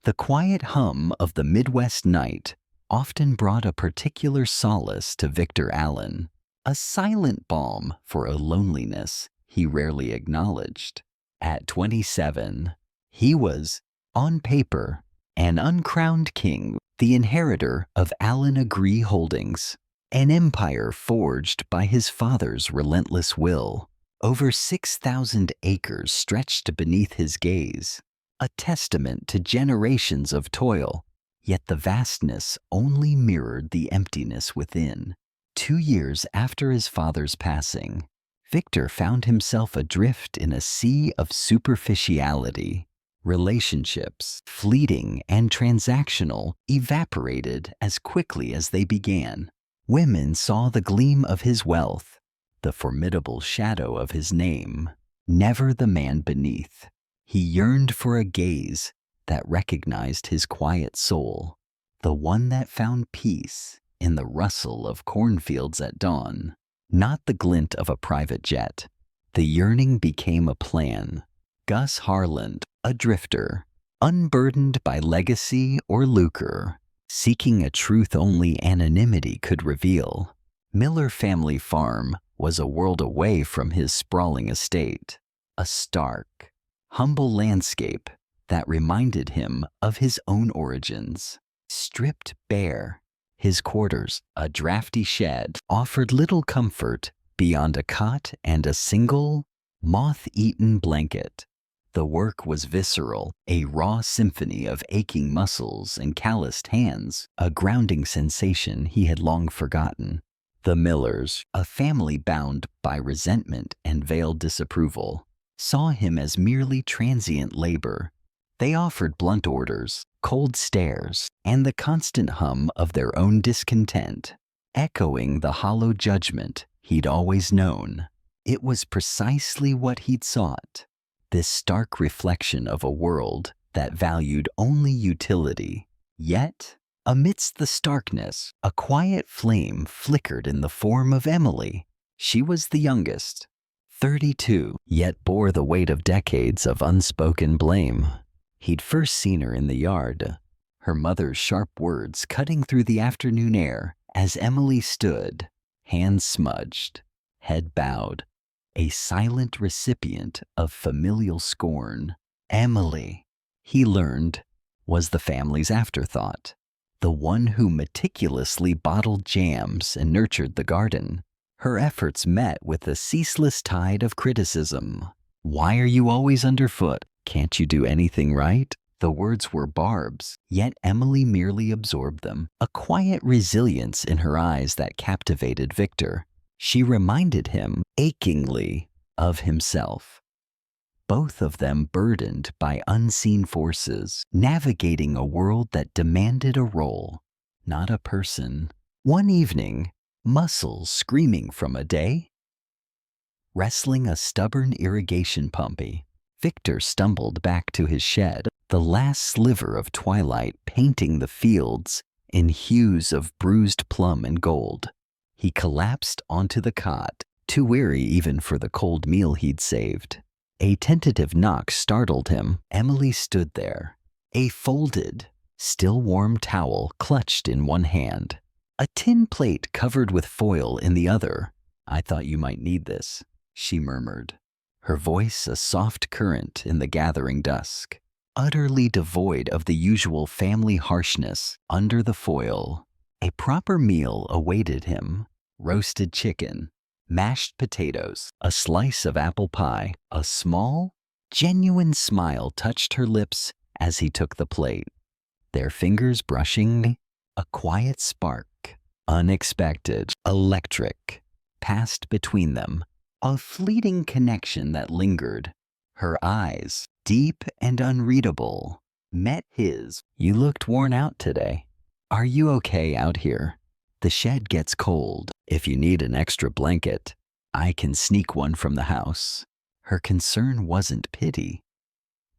The quiet hum of the Midwest night often brought a particular solace to Victor Allen, a silent balm for a loneliness he rarely acknowledged. At 27, he was, on paper, an uncrowned king, the inheritor of Allen Agree Holdings, an empire forged by his father's relentless will. Over 6,000 acres stretched beneath his gaze, a testament to generations of toil, yet the vastness only mirrored the emptiness within. 2 years after his father's passing, Victor found himself adrift in a sea of superficiality. Relationships, fleeting and transactional, evaporated as quickly as they began. Women saw the gleam of his wealth, the formidable shadow of his name, never the man beneath. He yearned for a gaze that recognized his quiet soul, the one that found peace in the rustle of cornfields at dawn, not the glint of a private jet. The yearning became a plan. Gus Harland, a drifter, unburdened by legacy or lucre, seeking a truth only anonymity could reveal. Miller Family Farm was a world away from his sprawling estate, a stark, humble landscape that reminded him of his own origins. Stripped bare, his quarters, a drafty shed, offered little comfort beyond a cot and a single, moth-eaten blanket. The work was visceral, a raw symphony of aching muscles and calloused hands, a grounding sensation he had long forgotten. The Millers, a family bound by resentment and veiled disapproval, saw him as merely transient labor. They offered blunt orders, cold stares, and the constant hum of their own discontent, echoing the hollow judgment he'd always known. It was precisely what he'd sought. This stark reflection of a world that valued only utility. Yet, amidst the starkness, a quiet flame flickered in the form of Emily. She was the youngest, 32, yet bore the weight of decades of unspoken blame. He'd first seen her in the yard, her mother's sharp words cutting through the afternoon air as Emily stood, hands smudged, head bowed, a silent recipient of familial scorn. Emily, he learned, was the family's afterthought, the one who meticulously bottled jams and nurtured the garden. Her efforts met with a ceaseless tide of criticism. "Why are you always underfoot? Can't you do anything right?" The words were barbs, yet Emily merely absorbed them, a quiet resilience in her eyes that captivated Victor. She reminded him, achingly, of himself. Both of them burdened by unseen forces, navigating a world that demanded a role, not a person. One evening, muscles screaming from a day, wrestling a stubborn irrigation pumpy, Victor stumbled back to his shed, the last sliver of twilight painting the fields in hues of bruised plum and gold. He collapsed onto the cot, too weary even for the cold meal he'd saved. A tentative knock startled him. Emily stood there, a folded, still warm towel clutched in one hand, a tin plate covered with foil in the other. "I thought you might need this," she murmured, her voice a soft current in the gathering dusk, utterly devoid of the usual family harshness. Under the foil, a proper meal awaited him: roasted chicken, mashed potatoes, a slice of apple pie. A small, genuine smile touched her lips as he took the plate, their fingers brushing. A quiet spark, unexpected, electric, passed between them, a fleeting connection that lingered. Her eyes, deep and unreadable, met his. "You looked worn out today. Are you okay out here? The shed gets cold. If you need an extra blanket, I can sneak one from the house." Her concern wasn't pity.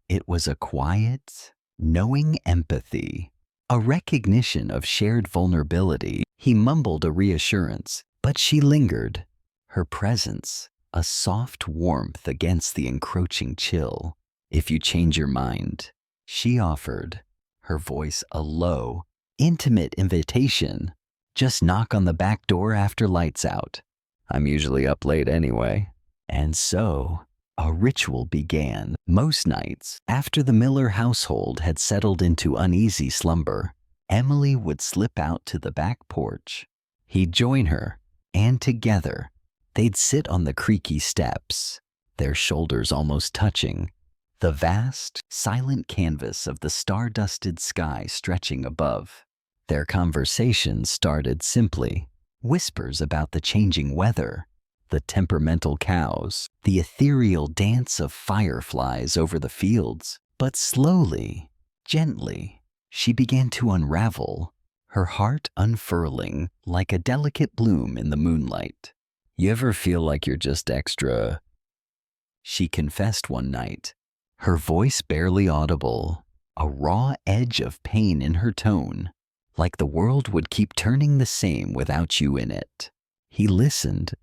It was a quiet, knowing empathy, a recognition of shared vulnerability. He mumbled a reassurance, but she lingered, her presence a soft warmth against the encroaching chill. "If you change your mind," she offered, her voice a low, intimate invitation. Just knock on the back door after lights out. I'm usually up late anyway. And so, a ritual began. Most nights, after the Miller household had settled into uneasy slumber, Emily would slip out to the back porch. He'd join her, and together, they'd sit on the creaky steps, their shoulders almost touching, the vast, silent canvas of the star-dusted sky stretching above. Their conversation started simply, whispers about the changing weather, the temperamental cows, the ethereal dance of fireflies over the fields. But slowly, gently, she began to unravel, her heart unfurling like a delicate bloom in the moonlight. You ever feel like you're just extra? She confessed one night, her voice barely audible, a raw edge of pain in her tone, like the world would keep turning the same without you in it. He listened,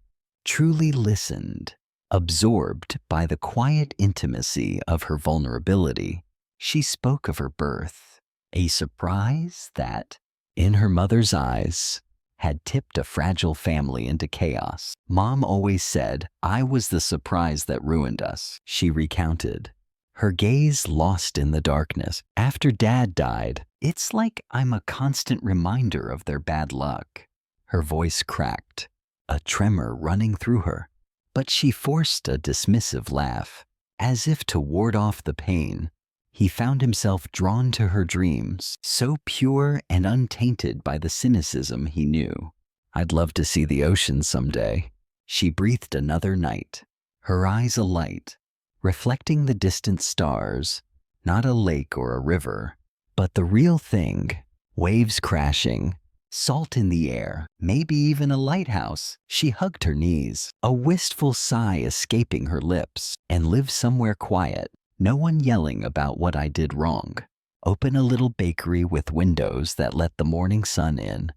truly listened, absorbed by the quiet intimacy of her vulnerability. She spoke of her birth, a surprise that, in her mother's eyes, had tipped a fragile family into chaos. Mom always said, I was the surprise that ruined us, she recounted, her gaze lost in the darkness. After Dad died, it's like I'm a constant reminder of their bad luck. Her voice cracked, a tremor running through her, but she forced a dismissive laugh, as if to ward off the pain. He found himself drawn to her dreams, so pure and untainted by the cynicism he knew. I'd love to see the ocean someday, she breathed another night, her eyes alight, reflecting the distant stars, not a lake or a river, but the real thing, waves crashing, salt in the air, maybe even a lighthouse. She hugged her knees, a wistful sigh escaping her lips, and live somewhere quiet, no one yelling about what I did wrong. Open a little bakery with windows that let the morning sun in.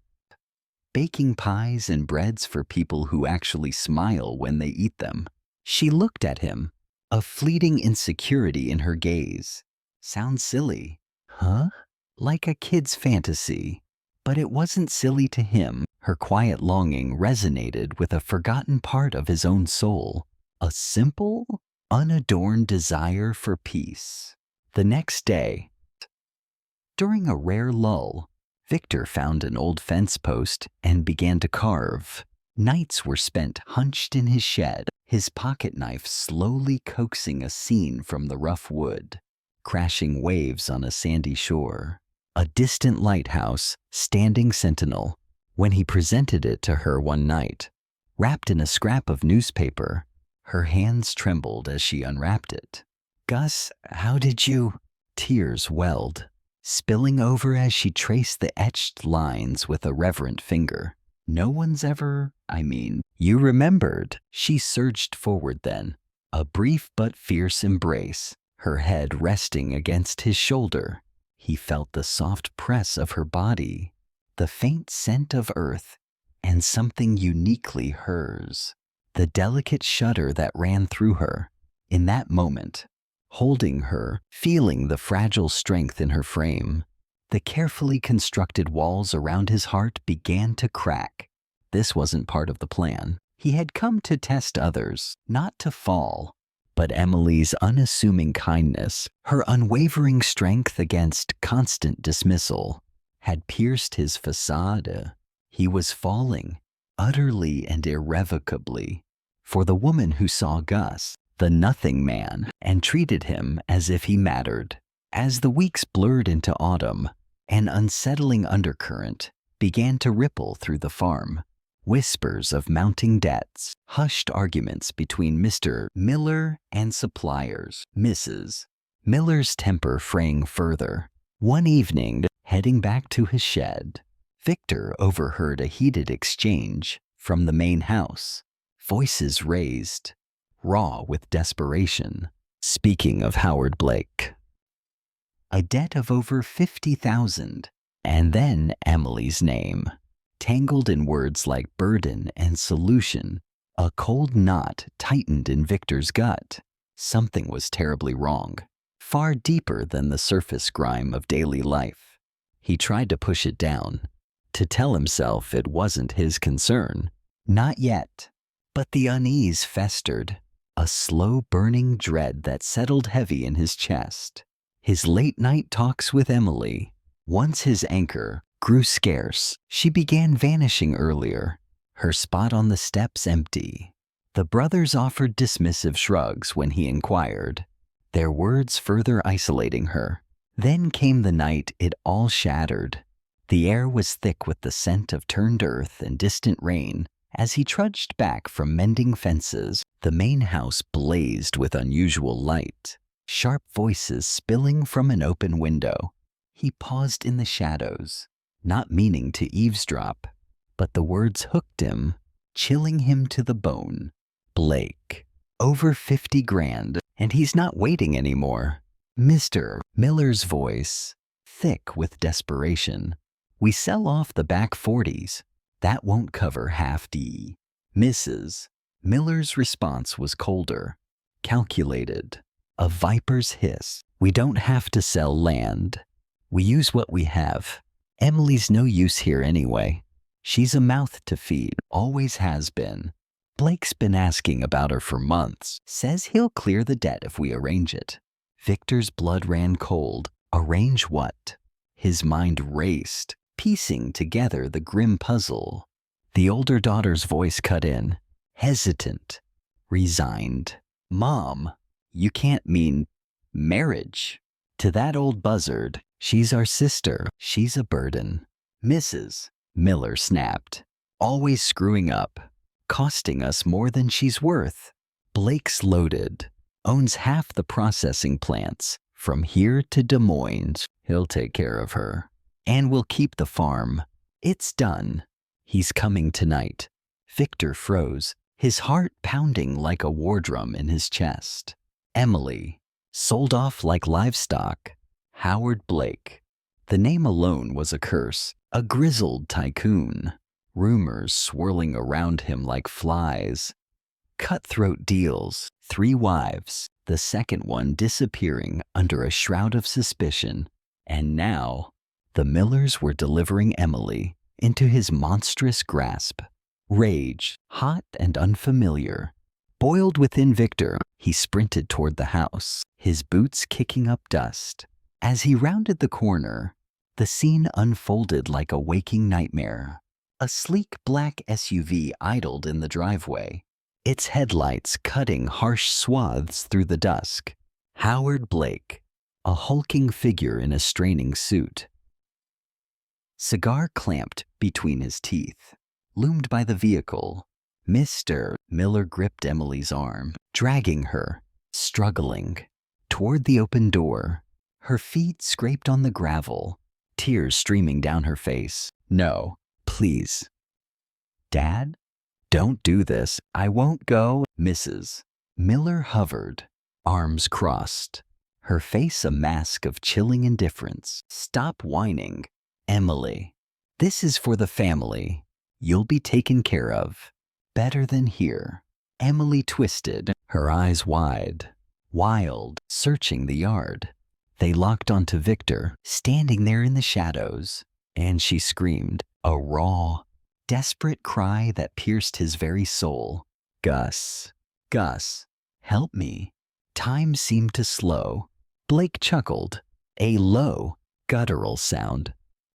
Baking pies and breads for people who actually smile when they eat them. She looked at him, a fleeting insecurity in her gaze. Sounds silly, huh? Like a kid's fantasy. But it wasn't silly to him. Her quiet longing resonated with a forgotten part of his own soul. A simple, unadorned desire for peace. The next day, during a rare lull, Victor found an old fence post and began to carve. Nights were spent hunched in his shed, his pocket knife slowly coaxing a scene from the rough wood, crashing waves on a sandy shore, a distant lighthouse standing sentinel. When he presented it to her one night, wrapped in a scrap of newspaper, her hands trembled as she unwrapped it. Gus, how did you? Tears welled, spilling over as she traced the etched lines with a reverent finger. No one's ever, you remembered. She surged forward then, a brief but fierce embrace, her head resting against his shoulder. He felt the soft press of her body, the faint scent of earth, and something uniquely hers, the delicate shudder that ran through her. In that moment, holding her, feeling the fragile strength in her frame, the carefully constructed walls around his heart began to crack. This wasn't part of the plan. He had come to test others, not to fall. But Emily's unassuming kindness, her unwavering strength against constant dismissal, had pierced his facade. He was falling, utterly and irrevocably, for the woman who saw Gus, the nothing man, and treated him as if he mattered. As the weeks blurred into autumn, an unsettling undercurrent began to ripple through the farm. Whispers of mounting debts, hushed arguments between Mr. Miller and suppliers, Mrs. Miller's temper fraying further. One evening, heading back to his shed, Victor overheard a heated exchange from the main house, voices raised, raw with desperation. Speaking of Howard Blake, a debt of over $50,000, and then Emily's name, tangled in words like burden and solution. A cold knot tightened in Victor's gut. Something was terribly wrong. far deeper than the surface grime of daily life. He tried to push it down, to tell himself it wasn't his concern. Not yet. But the unease festered, a slow-burning dread that settled heavy in his chest. His late-night talks with Emily, once his anchor, grew scarce. She began vanishing earlier, her spot on the steps empty. The brothers offered dismissive shrugs when he inquired, their words further isolating her. Then came the night it all shattered. The air was thick with the scent of turned earth and distant rain. As he trudged back from mending fences, the main house blazed with unusual light, sharp voices spilling from an open window. He paused in the shadows, not meaning to eavesdrop, but the words hooked him, chilling him to the bone. Blake, over 50 grand, and he's not waiting anymore. Mr. Miller's voice, thick with desperation. We sell off the back 40s. That won't cover half D. Mrs. Miller's response was colder, calculated, a viper's hiss. We don't have to sell land. We use what we have. Emily's no use here anyway. She's a mouth to feed, always has been. Blake's been asking about her for months, says he'll clear the debt if we arrange it. Victor's blood ran cold. Arrange what? His mind raced, piecing together the grim puzzle. The older daughter's voice cut in, hesitant, resigned. Mom, you can't mean marriage. To that old buzzard, she's our sister. She's a burden. Mrs. Miller snapped, always screwing up, costing us more than she's worth. Blake's loaded, owns half the processing plants. From here to Des Moines, he'll take care of her. And we'll keep the farm. It's done. He's coming tonight. Victor froze, his heart pounding like a war drum in his chest. Emily, sold off like livestock. Howard Blake. The name alone was a curse, a grizzled tycoon. Rumors swirling around him like flies. Cutthroat deals, 3 wives, the second one disappearing under a shroud of suspicion. And now, the Millers were delivering Emily into his monstrous grasp. Rage, hot and unfamiliar, boiled within Victor. He sprinted toward the house, his boots kicking up dust. As he rounded the corner, the scene unfolded like a waking nightmare. A sleek black SUV idled in the driveway, its headlights cutting harsh swaths through the dusk. Howard Blake, a hulking figure in a straining suit, cigar clamped between his teeth, loomed by the vehicle. Mr. Miller gripped Emily's arm, dragging her, struggling, toward the open door. Her feet scraped on the gravel, tears streaming down her face. No, please. Dad? Don't do this. I won't go. Mrs. Miller hovered, arms crossed, her face a mask of chilling indifference. Stop whining. Emily, this is for the family. You'll be taken care of. Better than here. Emily twisted, her eyes wide, wild, searching the yard. They locked onto Victor, standing there in the shadows, and she screamed, a raw, desperate cry that pierced his very soul. Gus, Gus, help me. Time seemed to slow. Blake chuckled, a low, guttural sound.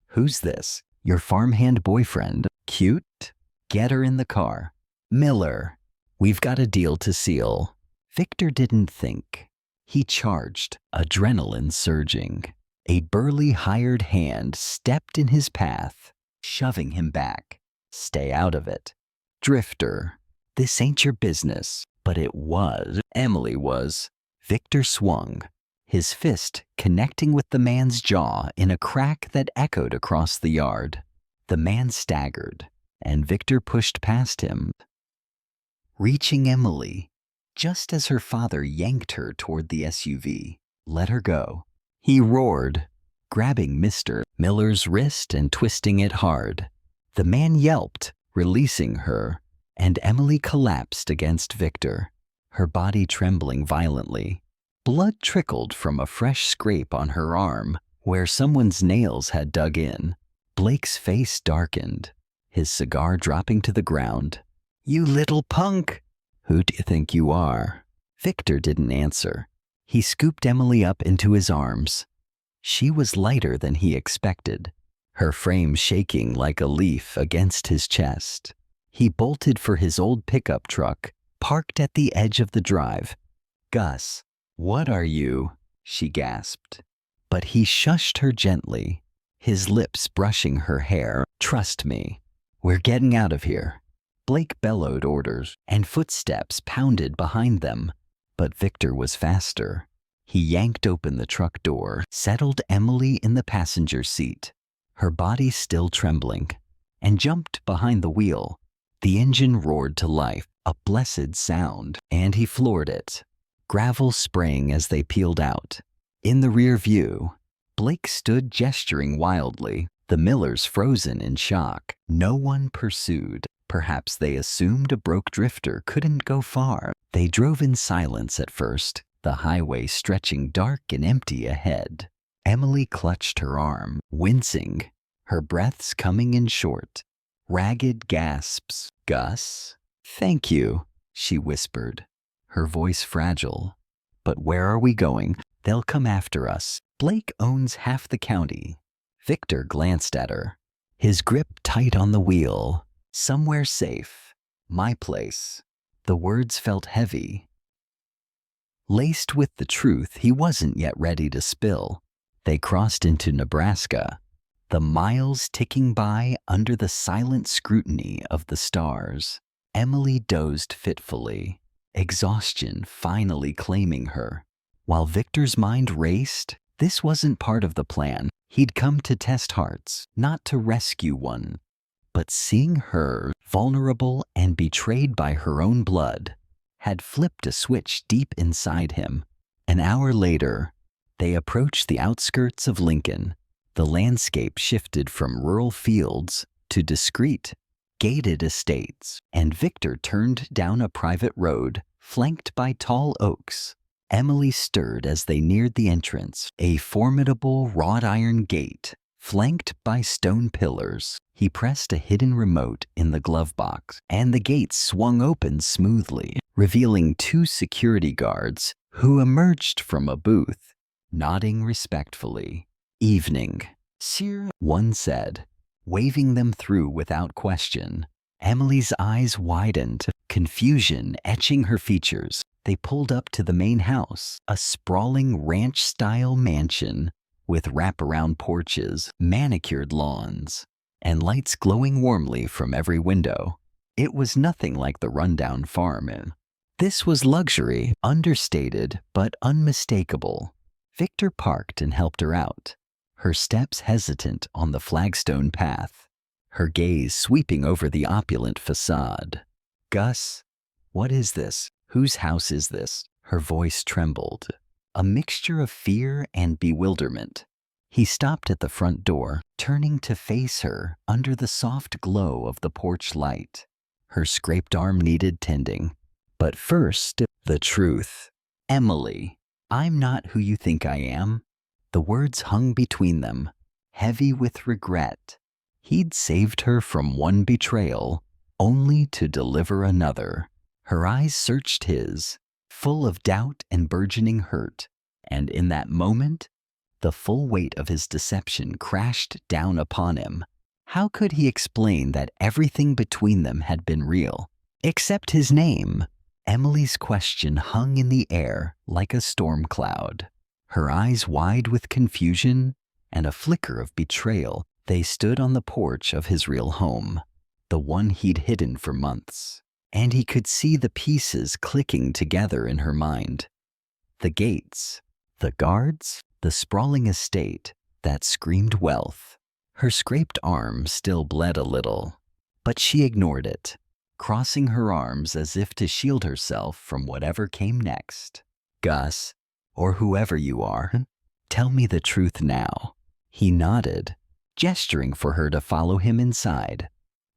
Who's this? Your farmhand boyfriend? Cute? Get her in the car. Miller, we've got a deal to seal. Victor didn't think. He charged, adrenaline surging. A burly hired hand stepped in his path, shoving him back. Stay out of it. Drifter, this ain't your business. But it was. Emily was. Victor swung, his fist connecting with the man's jaw in a crack that echoed across the yard. The man staggered, and Victor pushed past him, reaching Emily, just as her father yanked her toward the SUV. Let her go. He roared, grabbing Mr. Miller's wrist and twisting it hard. The man yelped, releasing her, and Emily collapsed against Victor, her body trembling violently. Blood trickled from a fresh scrape on her arm where someone's nails had dug in. Blake's face darkened, his cigar dropping to the ground. "You little punk! Who do you think you are?" Victor didn't answer. He scooped Emily up into his arms. She was lighter than he expected, her frame shaking like a leaf against his chest. He bolted for his old pickup truck, parked at the edge of the drive. "Gus, what are you?" she gasped. But he shushed her gently, his lips brushing her hair. "Trust me, we're getting out of here." Blake bellowed orders, and footsteps pounded behind them. But Victor was faster. He yanked open the truck door, settled Emily in the passenger seat, her body still trembling, and jumped behind the wheel. The engine roared to life, a blessed sound, and he floored it, gravel spraying as they peeled out. In the rear view, Blake stood gesturing wildly, the Millers frozen in shock. No one pursued. Perhaps they assumed a broke drifter couldn't go far. They drove in silence at first, the highway stretching dark and empty ahead. Emily clutched her arm, wincing, her breaths coming in short, ragged gasps. "Gus? Thank you," she whispered, her voice fragile. "But where are we going? They'll come after us. Blake owns half the county." Victor glanced at her, his grip tight on the wheel. "Somewhere safe. My place." The words felt heavy, laced with the truth he wasn't yet ready to spill. They crossed into Nebraska, the miles ticking by under the silent scrutiny of the stars. Emily dozed fitfully, exhaustion finally claiming her. While Victor's mind raced, this wasn't part of the plan. He'd come to test hearts, not to rescue one. But seeing her, vulnerable and betrayed by her own blood, had flipped a switch deep inside him. An hour later, they approached the outskirts of Lincoln. The landscape shifted from rural fields to discreet, gated estates, and Victor turned down a private road flanked by tall oaks. Emily stirred as they neared the entrance, a formidable wrought iron gate flanked by stone pillars. He pressed a hidden remote in the glove box, and the gate swung open smoothly, revealing two security guards who emerged from a booth, nodding respectfully. "Evening, sir," one said, waving them through without question. Emily's eyes widened, confusion etching her features. They pulled up to the main house, a sprawling ranch-style mansion with wraparound porches, manicured lawns, and lights glowing warmly from every window. It was nothing like the rundown farm inn. This was luxury, understated but unmistakable. Victor parked and helped her out, her steps hesitant on the flagstone path, her gaze sweeping over the opulent facade. "Gus, what is this? Whose house is this?" Her voice trembled, a mixture of fear and bewilderment. He stopped at the front door, turning to face her under the soft glow of the porch light. Her scraped arm needed tending. But first, the truth. "Emily, I'm not who you think I am." The words hung between them, heavy with regret. He'd saved her from one betrayal, only to deliver another. Her eyes searched his, full of doubt and burgeoning hurt, and in that moment, the full weight of his deception crashed down upon him. How could he explain that everything between them had been real, except his name? Emily's question hung in the air like a storm cloud, her eyes wide with confusion and a flicker of betrayal. They stood on the porch of his real home, the one he'd hidden for months, and he could see the pieces clicking together in her mind. The gates, the guards, the sprawling estate that screamed wealth. Her scraped arm still bled a little, but she ignored it, crossing her arms as if to shield herself from whatever came next. "Gus, or whoever you are, tell me the truth now." He nodded, gesturing for her to follow him inside.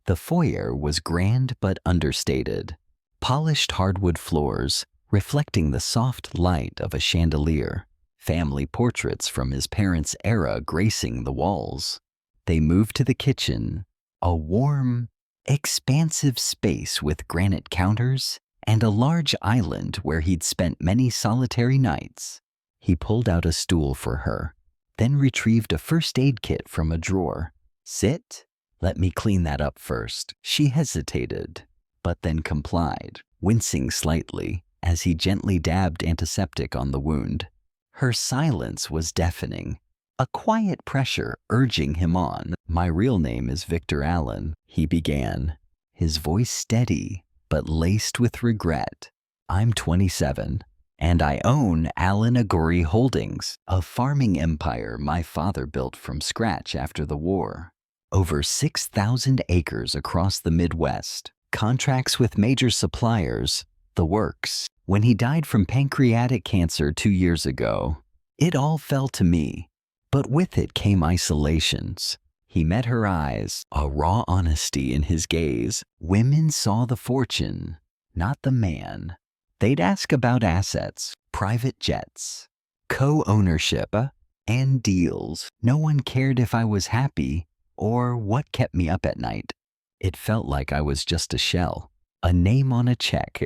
The foyer was grand but understated. Polished hardwood floors, reflecting the soft light of a chandelier, family portraits from his parents' era gracing the walls. They moved to the kitchen, a warm, expansive space with granite counters and a large island where he'd spent many solitary nights. He pulled out a stool for her, then retrieved a first aid kit from a drawer. "Sit? Let me clean that up first." She hesitated, but then complied, wincing slightly as he gently dabbed antiseptic on the wound. Her silence was deafening, a quiet pressure urging him on. "My real name is Victor Allen," he began, his voice steady but laced with regret. "I'm 27, and I own Allen Agori Holdings, a farming empire my father built from scratch after the war. Over 6,000 acres across the Midwest, contracts with major suppliers, the works. When he died from pancreatic cancer 2 years ago, it all fell to me, but with it came isolations." He met her eyes, a raw honesty in his gaze. Women saw the fortune, not the man. They'd ask about assets, private jets, co-ownership, and deals. No one cared if I was happy or what kept me up at night. It felt like I was just a shell, a name on a check.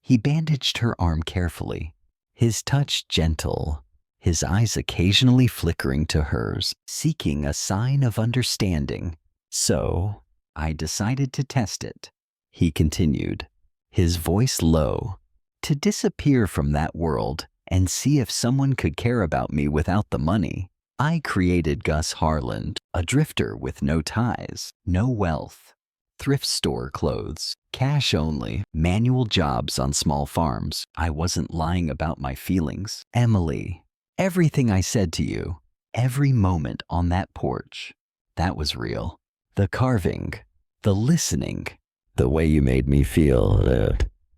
He bandaged her arm carefully, his touch gentle, his eyes occasionally flickering to hers, seeking a sign of understanding. "So, I decided to test it," he continued, his voice low, "to disappear from that world and see if someone could care about me without the money. I created Gus Harland, a drifter with no ties, no wealth, thrift store clothes, cash only, manual jobs on small farms. I wasn't lying about my feelings. Emily, everything I said to you, every moment on that porch, that was real. The carving, the listening, the way you made me feel,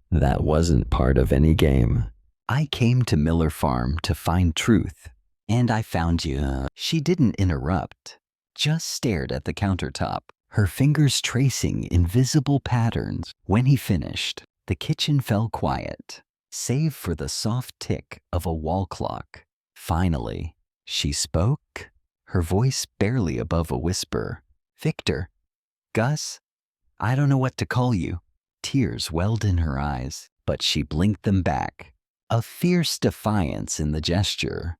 that wasn't part of any game. I came to Miller Farm to find truth, and I found you." She didn't interrupt, just stared at the countertop, her fingers tracing invisible patterns. When he finished, the kitchen fell quiet, save for the soft tick of a wall clock. Finally, she spoke, her voice barely above a whisper. "Victor, Gus, I don't know what to call you." Tears welled in her eyes, but she blinked them back, a fierce defiance in the gesture.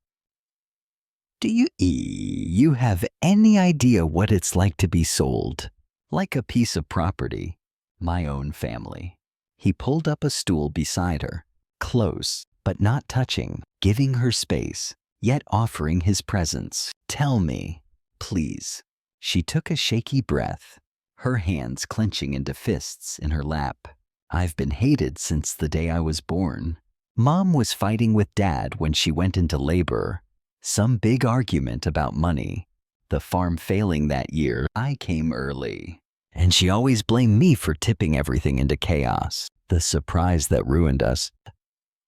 "Do you have any idea what it's like to be sold? Like a piece of property. My own family." He pulled up a stool beside her, close but not touching, giving her space, yet offering his presence. "Tell me, please." She took a shaky breath, her hands clenching into fists in her lap. "I've been hated since the day I was born. Mom was fighting with Dad when she went into labor. Some big argument about money. The farm failing that year, I came early. And she always blamed me for tipping everything into chaos. The surprise that ruined us,"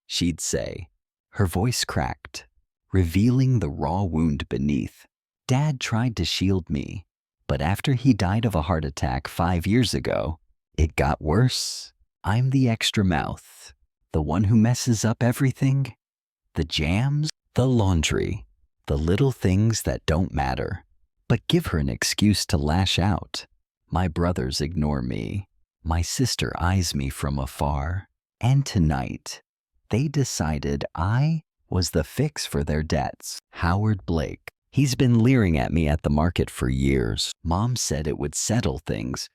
she'd say. Her voice cracked, revealing the raw wound beneath. "Dad tried to shield me, but after he died of a heart attack 5 years ago, it got worse. I'm the extra mouth, the one who messes up everything. The jams, the laundry, the little things that don't matter, but give her an excuse to lash out. My brothers ignore me. My sister eyes me from afar. And tonight, they decided I was the fix for their debts. Howard Blake. He's been leering at me at the market for years. Mom said it would settle things,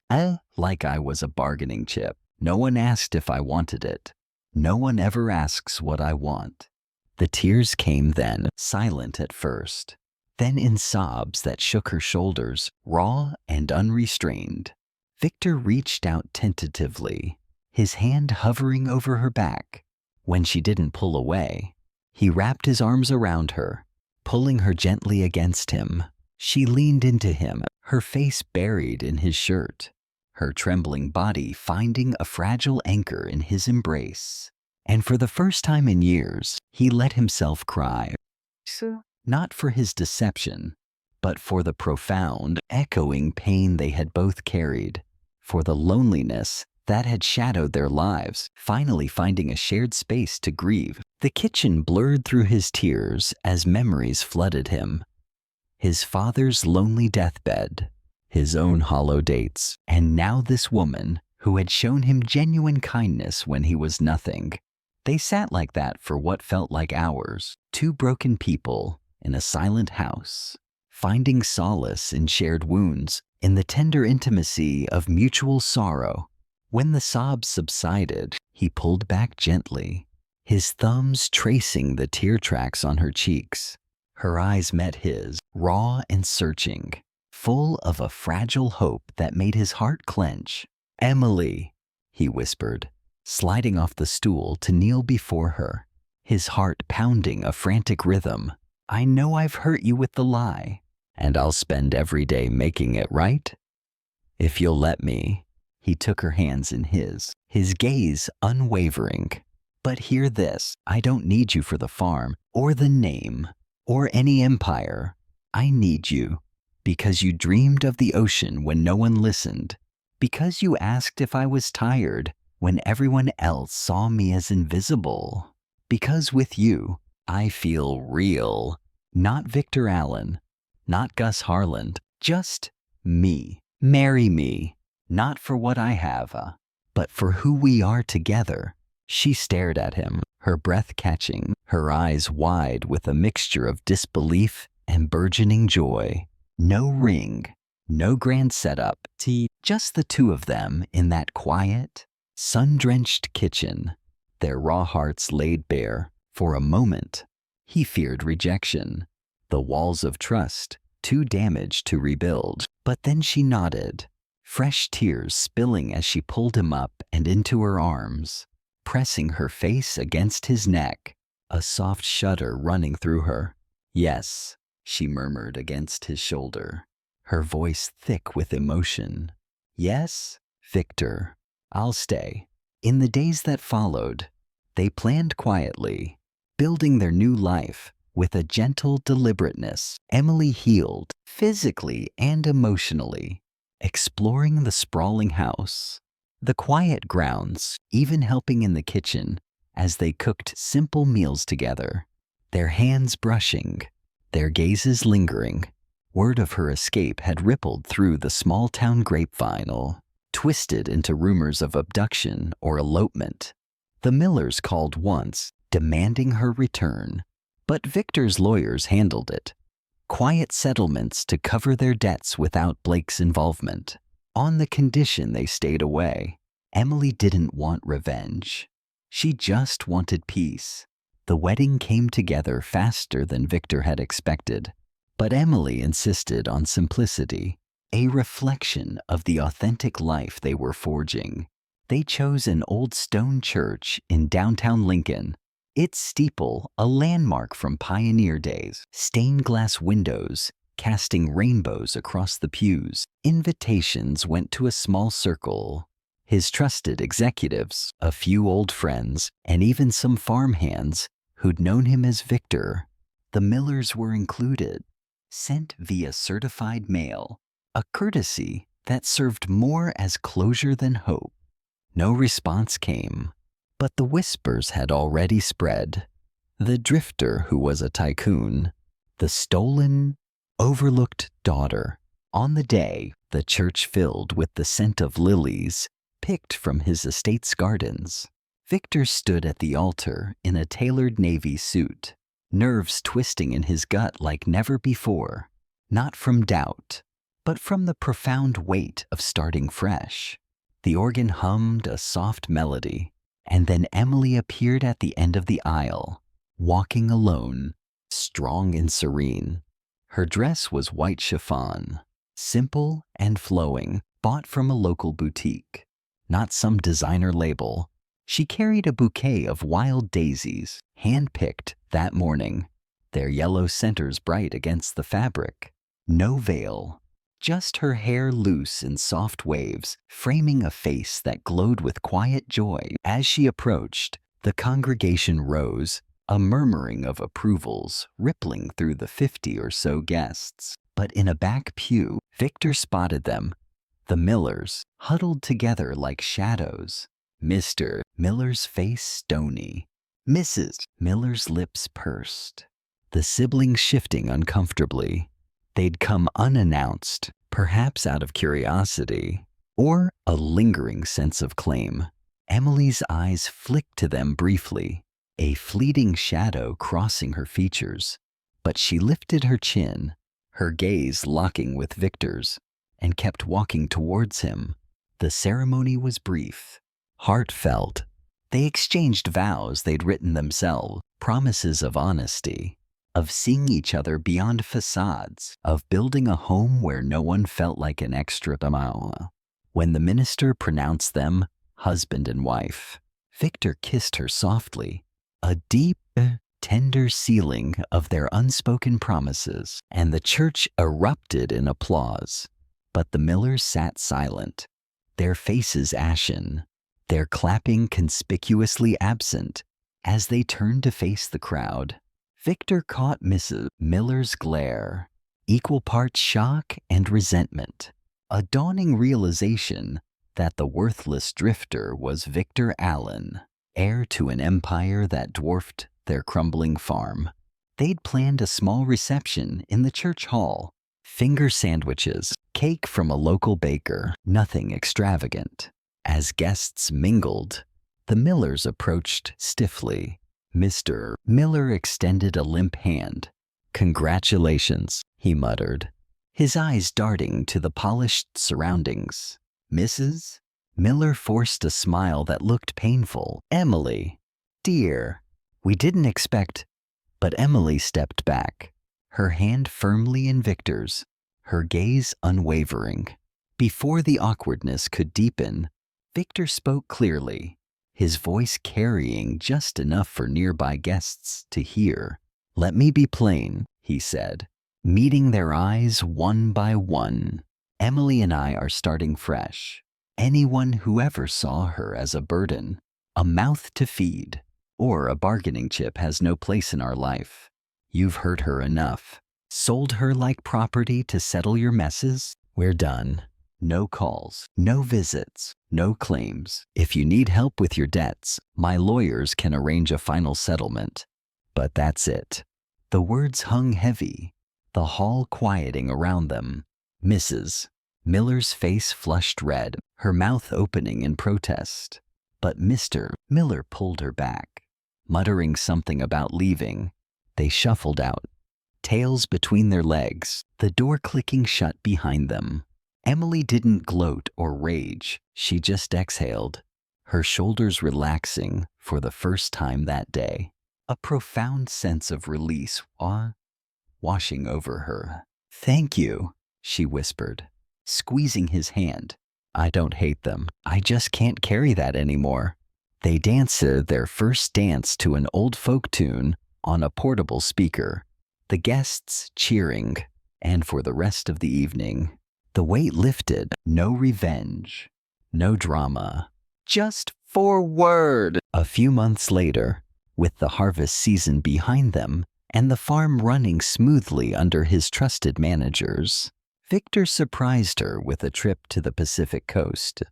like I was a bargaining chip. No one asked if I wanted it. No one ever asks what I want." The tears came then, silent at first, then in sobs that shook her shoulders, raw and unrestrained. Victor reached out tentatively, his hand hovering over her back. When she didn't pull away, he wrapped his arms around her, pulling her gently against him. She leaned into him, her face buried in his shirt, her trembling body finding a fragile anchor in his embrace. And for the first time in years, he let himself cry. Not for his deception, but for the profound, echoing pain they had both carried, for the loneliness that had shadowed their lives, finally finding a shared space to grieve. The kitchen blurred through his tears as memories flooded him. His father's lonely deathbed, his own hollow dates, and now this woman who had shown him genuine kindness when he was nothing. They sat like that for what felt like hours, two broken people in a silent house, finding solace in shared wounds, in the tender intimacy of mutual sorrow. When the sobs subsided, he pulled back gently, his thumbs tracing the tear tracks on her cheeks. Her eyes met his, raw and searching, full of a fragile hope that made his heart clench. "Emily," he whispered, sliding off the stool to kneel before her, his heart pounding a frantic rhythm. "I know I've hurt you with the lie, and I'll spend every day making it right. If you'll let me." He took her hands in his gaze unwavering. "But hear this, I don't need you for the farm, or the name, or any empire. I need you because you dreamed of the ocean when no one listened, because you asked if I was tired when everyone else saw me as invisible. Because with you, I feel real. Not Victor Allen, not Gus Harland, just me. Marry me, not for what I have, but for who we are together." She stared at him, her breath catching, her eyes wide with a mixture of disbelief and burgeoning joy. No ring, no grand setup, just the two of them in that quiet, sun-drenched kitchen, their raw hearts laid bare. For a moment, he feared rejection, the walls of trust too damaged to rebuild. But then she nodded, fresh tears spilling as she pulled him up and into her arms, pressing her face against his neck, a soft shudder running through her. "Yes," she murmured against his shoulder, her voice thick with emotion. "Yes, Victor, I'll stay." In the days that followed, they planned quietly, building their new life with a gentle deliberateness. Emily healed physically and emotionally, exploring the sprawling house, the quiet grounds, even helping in the kitchen as they cooked simple meals together, their hands brushing, their gazes lingering. Word of her escape had rippled through the small-town grapevine, twisted into rumors of abduction or elopement. The Millers called once, demanding her return, but Victor's lawyers handled it. Quiet settlements to cover their debts without Blake's involvement. On the condition they stayed away. Emily didn't want revenge. She just wanted peace. The wedding came together faster than Victor had expected, but Emily insisted on simplicity, a reflection of the authentic life they were forging. They chose an old stone church in downtown Lincoln, its steeple a landmark from pioneer days, stained glass windows casting rainbows across the pews. Invitations went to a small circle, his trusted executives, a few old friends, and even some farmhands who'd known him as Victor. The Millers were included, sent via certified mail, a courtesy that served more as closure than hope. No response came, but the whispers had already spread. The drifter who was a tycoon, the stolen, overlooked daughter. On the day, the church filled with the scent of lilies picked from his estate's gardens. Victor stood at the altar in a tailored navy suit, nerves twisting in his gut like never before, not from doubt, but from the profound weight of starting fresh. The organ hummed a soft melody, and then Emily appeared at the end of the aisle, walking alone, strong and serene. Her dress was white chiffon, simple and flowing, bought from a local boutique, not some designer label. She carried a bouquet of wild daisies, hand-picked that morning, their yellow centers bright against the fabric. No veil, just her hair loose in soft waves, framing a face that glowed with quiet joy. As she approached, the congregation rose, a murmuring of approvals rippling through the 50 or so guests. But in a back pew, Victor spotted them, The Millers huddled together like shadows. Mr. Miller's face stony. Mrs. Miller's lips pursed. The siblings shifting uncomfortably. They'd come unannounced, perhaps out of curiosity, or a lingering sense of claim. Emily's eyes flicked to them briefly, a fleeting shadow crossing her features. But she lifted her chin, her gaze locking with Victor's, and kept walking towards him. The ceremony was brief, heartfelt. They exchanged vows they'd written themselves, promises of honesty, of seeing each other beyond facades, of building a home where no one felt like an extra mile. When the minister pronounced them husband and wife, Victor kissed her softly, a deep, tender sealing of their unspoken promises, and the church erupted in applause. But the Millers sat silent, their faces ashen, their clapping conspicuously absent. As they turned to face the crowd, Victor caught Mrs. Miller's glare, equal parts shock and resentment, a dawning realization that the worthless drifter was Victor Allen, heir to an empire that dwarfed their crumbling farm. They'd planned a small reception in the church hall, finger sandwiches, cake from a local baker, nothing extravagant. As guests mingled, the Millers approached stiffly. Mr. Miller extended a limp hand. "Congratulations," he muttered, his eyes darting to the polished surroundings. Mrs. Miller forced a smile that looked painful. "Emily, dear, we didn't expect—" But Emily stepped back, her hand firmly in Victor's, her gaze unwavering. Before the awkwardness could deepen, Victor spoke clearly, his voice carrying just enough for nearby guests to hear. "Let me be plain," he said, meeting their eyes one by one. "Emily and I are starting fresh. Anyone who ever saw her as a burden, a mouth to feed, or a bargaining chip has no place in our life. You've hurt her enough. Sold her like property to settle your messes? We're done. No calls, no visits, no claims. If you need help with your debts, my lawyers can arrange a final settlement. But that's it." The words hung heavy, the hall quieting around them. Mrs. Miller's face flushed red, her mouth opening in protest. But Mr. Miller pulled her back. Muttering something about leaving, they shuffled out, tails between their legs, the door clicking shut behind them. Emily didn't gloat or rage, she just exhaled, her shoulders relaxing for the first time that day. A profound sense of release washing over her. "Thank you," she whispered, squeezing his hand. "I don't hate them. I just can't carry that anymore." They danced their first dance to an old folk tune on a portable speaker, the guests cheering, and for the rest of the evening, the weight lifted. No revenge, no drama, just forward. A few months later, with the harvest season behind them and the farm running smoothly under his trusted managers, Victor surprised her with a trip to the Pacific coast.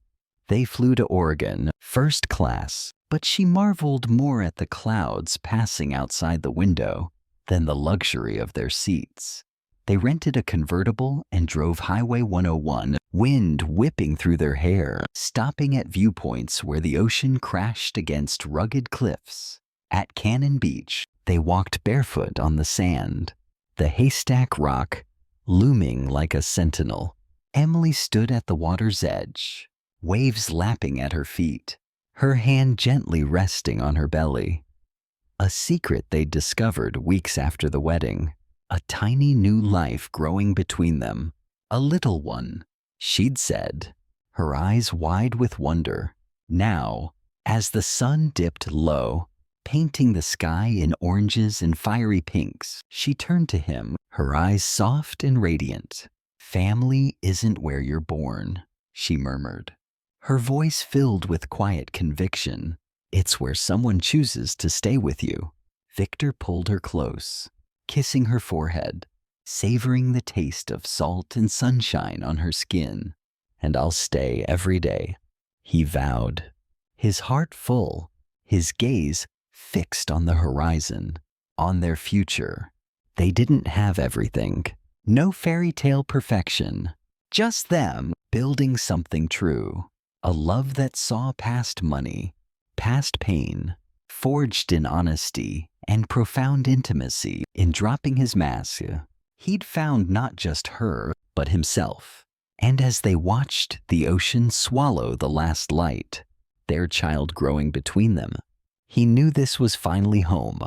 They flew to Oregon, first class, but she marveled more at the clouds passing outside the window than the luxury of their seats. They rented a convertible and drove Highway 101, wind whipping through their hair, stopping at viewpoints where the ocean crashed against rugged cliffs. At Cannon Beach, they walked barefoot on the sand, the haystack rock looming like a sentinel. Emily stood at the water's edge, waves lapping at her feet, her hand gently resting on her belly. A secret they'd discovered weeks after the wedding. A tiny new life growing between them. A little one, she'd said, her eyes wide with wonder. Now, as the sun dipped low, painting the sky in oranges and fiery pinks, she turned to him, her eyes soft and radiant. "Family isn't where you're born," she murmured, her voice filled with quiet conviction. "It's where someone chooses to stay with you." Victor pulled her close, kissing her forehead, savoring the taste of salt and sunshine on her skin. and I'll stay every day," he vowed. His heart full, his gaze fixed on the horizon, on their future. They didn't have everything. No fairy tale perfection. Just them building something true. A love that saw past money, past pain, forged in honesty and profound intimacy. In dropping his mask, he'd found not just her, but himself. And as they watched the ocean swallow the last light, their child growing between them, he knew this was finally home.